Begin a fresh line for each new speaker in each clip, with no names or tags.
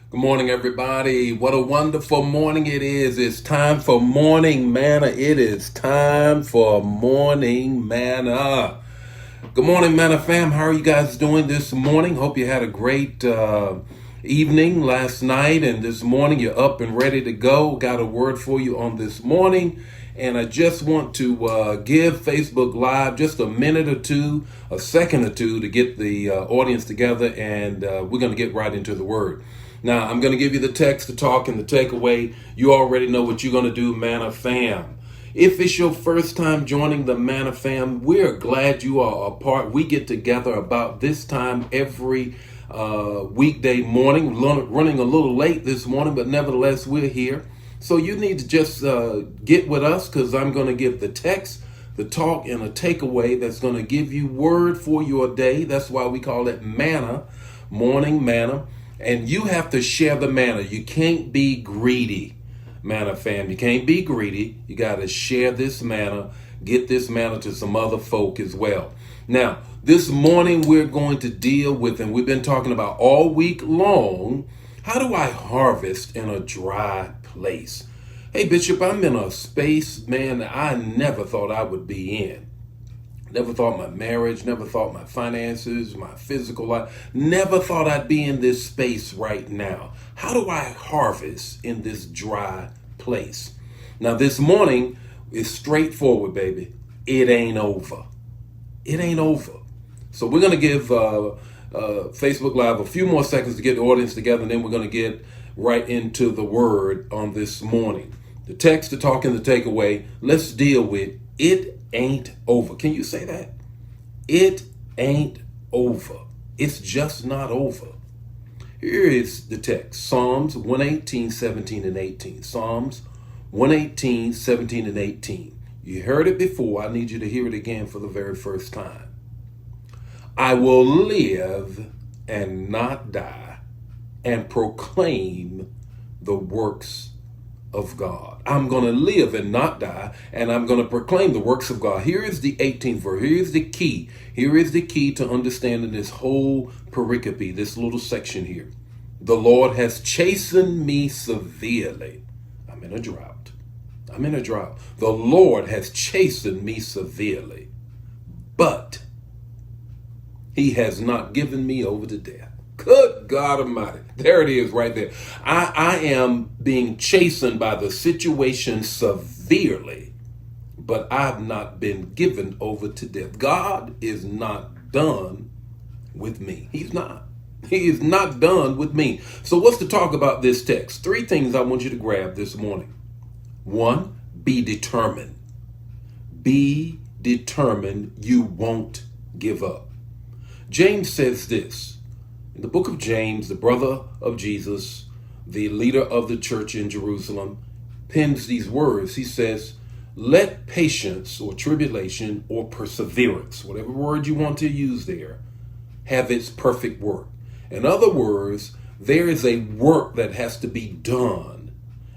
Good morning, everybody. What a wonderful morning it is. It's time for morning manna. It is time for morning manna. Good morning, Manna fam. How are you guys doing this morning? Hope you had a great evening last night, and this morning you're up and ready to go. Got a word for you on this morning. And I just want to give Facebook Live just a minute or two, a second or two to get the audience together, and we're going to get right into the word. Now, I'm going to give you the text, the talk, and the takeaway. You already know what you're going to do, Manna fam. If it's your first time joining the Manna fam, we're glad you are a part. We get together about this time every weekday morning, running a little late this morning, but nevertheless, we're here. So you need to just get with us, because I'm going to give the text, the talk, and a takeaway that's going to give you word for your day. That's why we call it manna, morning manna. And you have to share the manna. You can't be greedy, Manna fam. You can't be greedy. You got to share this manna. Get this manna to some other folk as well. Now, this morning we're going to deal with, and we've been talking about all week long, how do I harvest in a dry place? Hey, Bishop, I'm in a space, man, that I never thought I would be in. Never thought my marriage, never thought my finances, my physical life, never thought I'd be in this space right now. How do I harvest in this dry place? Now, this morning is straightforward, baby. It ain't over. It ain't over. So we're going to give Facebook Live a few more seconds to get the audience together, and then we're going to get right into the word on this morning. The text, the talk, and the takeaway. Let's deal with it ain't over. Can you say that? It ain't over. It's just not over. Here is the text. Psalms 118, 17, and 18. Psalms 118, 17, and 18. You heard it before. I need you to hear it again for the very first time. I will live and not die and proclaim the works of God. I'm going to live and not die, and I'm going to proclaim the works of God. Here is the 18th verse. Here is the key. Here is the key to understanding this whole pericope, this little section here. The Lord has chastened me severely. I'm in a drought. I'm in a drought. The Lord has chastened me severely, but he has not given me over to death. Good God Almighty. There it is right there. I am being chastened by the situation severely, but I've not been given over to death. God is not done with me. He's not. He is not done with me. So what's the talk about this text? Three things I want you to grab this morning. One, be determined. Be determined. You won't give up. James says this. In the book of James, the brother of Jesus, the leader of the church in Jerusalem, pens these words. He says, let patience or tribulation or perseverance, whatever word you want to use there, have its perfect work. In other words, there is a work that has to be done,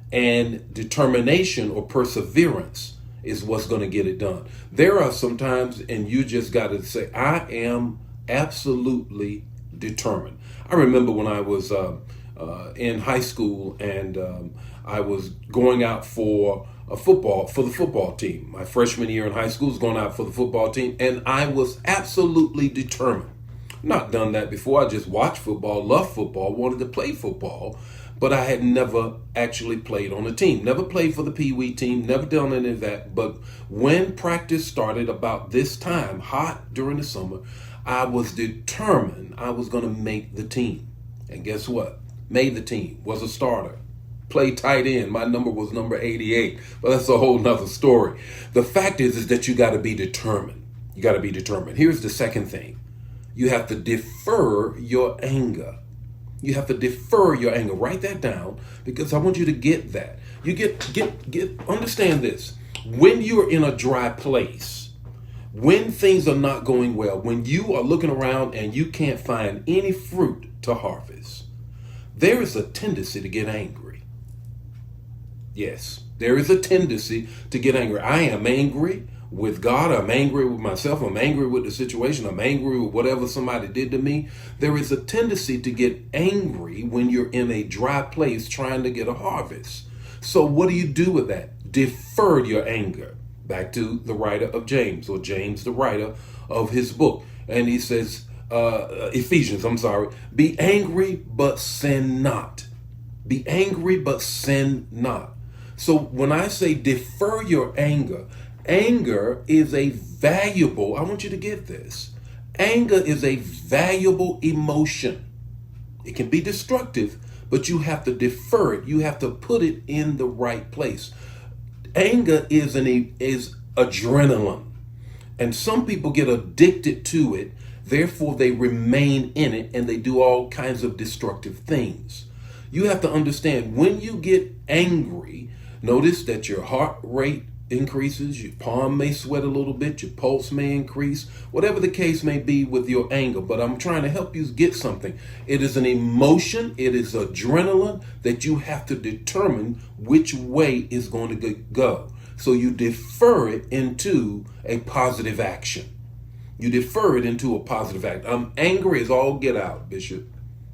and determination or perseverance is what's going to get it done. There are some times, and you just got to say, I am absolutely determined. I remember when I was in high school, and I was going out for the football team. My freshman year in high school was going out for the football team, and I was absolutely determined. Not done that before. I just watched football, loved football, wanted to play football, but I had never actually played on a team. Never played for the Pee Wee team, never done any of that. But when practice started about this time, hot during the summer, I was determined I was going to make the team. And guess what? Made the team. Was a starter. Played tight end. My number was number 88. But that's a whole nother story. The fact is that you got to be determined. You got to be determined. Here's the second thing. You have to defer your anger. You have to defer your anger. Write that down, because I want you to get that. You understand this. When you're in a dry place, when things are not going well, when you are looking around and you can't find any fruit to harvest, there is a tendency to get angry. Yes, there is a tendency to get angry. I am angry with God, I'm angry with myself, I'm angry with the situation, I'm angry with whatever somebody did to me. There is a tendency to get angry when you're in a dry place trying to get a harvest. So what do you do with that? Defer your anger. Back to the writer of James, or James, the writer of his book. And he says, Ephesians, be angry, but sin not. Be angry, but sin not. So when I say defer your anger, anger is a valuable, I want you to get this. Anger is a valuable emotion. It can be destructive, but you have to defer it. You have to put it in the right place. Anger is adrenaline. And some people get addicted to it. Therefore, they remain in it and they do all kinds of destructive things. You have to understand, when you get angry, notice that your heart rate increases, your palm may sweat a little bit, your pulse may increase, whatever the case may be with your anger. But I'm trying to help you get something. It is an emotion, it is adrenaline that you have to determine which way is going to go. So you defer it into a positive action. You defer it into a positive act. I'm angry as all get out, Bishop,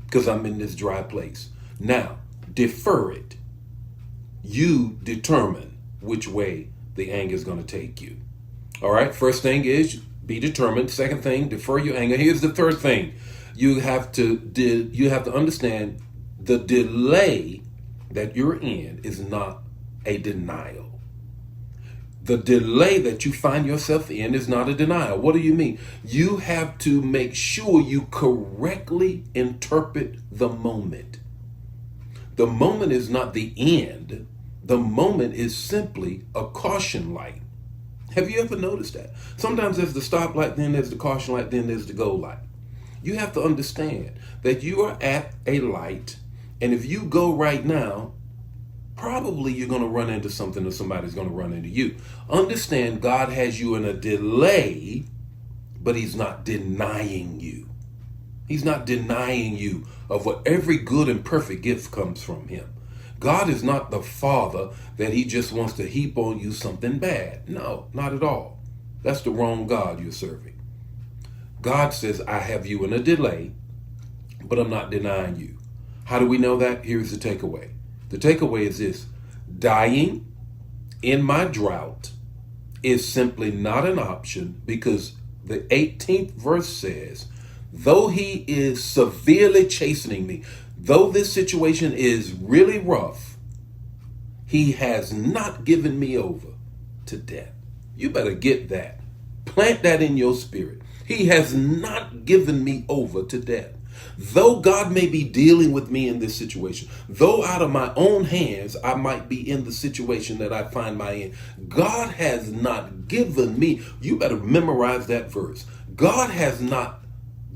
because I'm in this dry place. Now, defer it. You determine which way the anger is going to take you. All right. First thing is be determined. Second thing, defer your anger. Here's the third thing. You have to understand the delay that you're in is not a denial. The delay that you find yourself in is not a denial. What do you mean? You have to make sure you correctly interpret the moment. The moment is not the end. The moment is simply a caution light. Have you ever noticed that? Sometimes there's the stoplight, then there's the caution light, then there's the go light. You have to understand that you are at a light, and if you go right now, probably you're going to run into something or somebody's going to run into you. Understand, God has you in a delay, but he's not denying you. He's not denying you of what every good and perfect gift comes from him. God is not the Father that he just wants to heap on you something bad. No, not at all. That's the wrong God you're serving. God says, I have you in a delay, but I'm not denying you. How do we know that? Here's the takeaway. The takeaway is this: dying in my drought is simply not an option, because the 18th verse says, though he is severely chastening me, though this situation is really rough, he has not given me over to death. You better get that. Plant that in your spirit. He has not given me over to death. Though God may be dealing with me in this situation, though out of my own hands I might be in the situation that I find my in, God has not given me. You better memorize that verse. God has not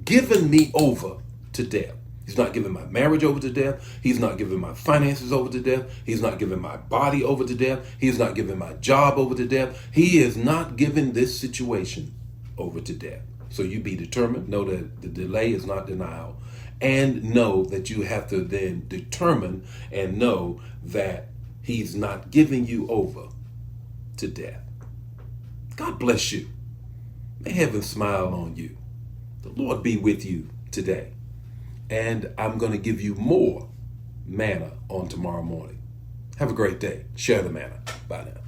given me over to death. He's not giving my marriage over to death. He's not giving my finances over to death. He's not giving my body over to death. He's not giving my job over to death. He is not giving this situation over to death. So you be determined. Know that the delay is not denial. And know that you have to then determine and know that he's not giving you over to death. God bless you. May heaven smile on you. The Lord be with you today. And I'm going to give you more manna on tomorrow morning. Have a great day. Share the manna. Bye now.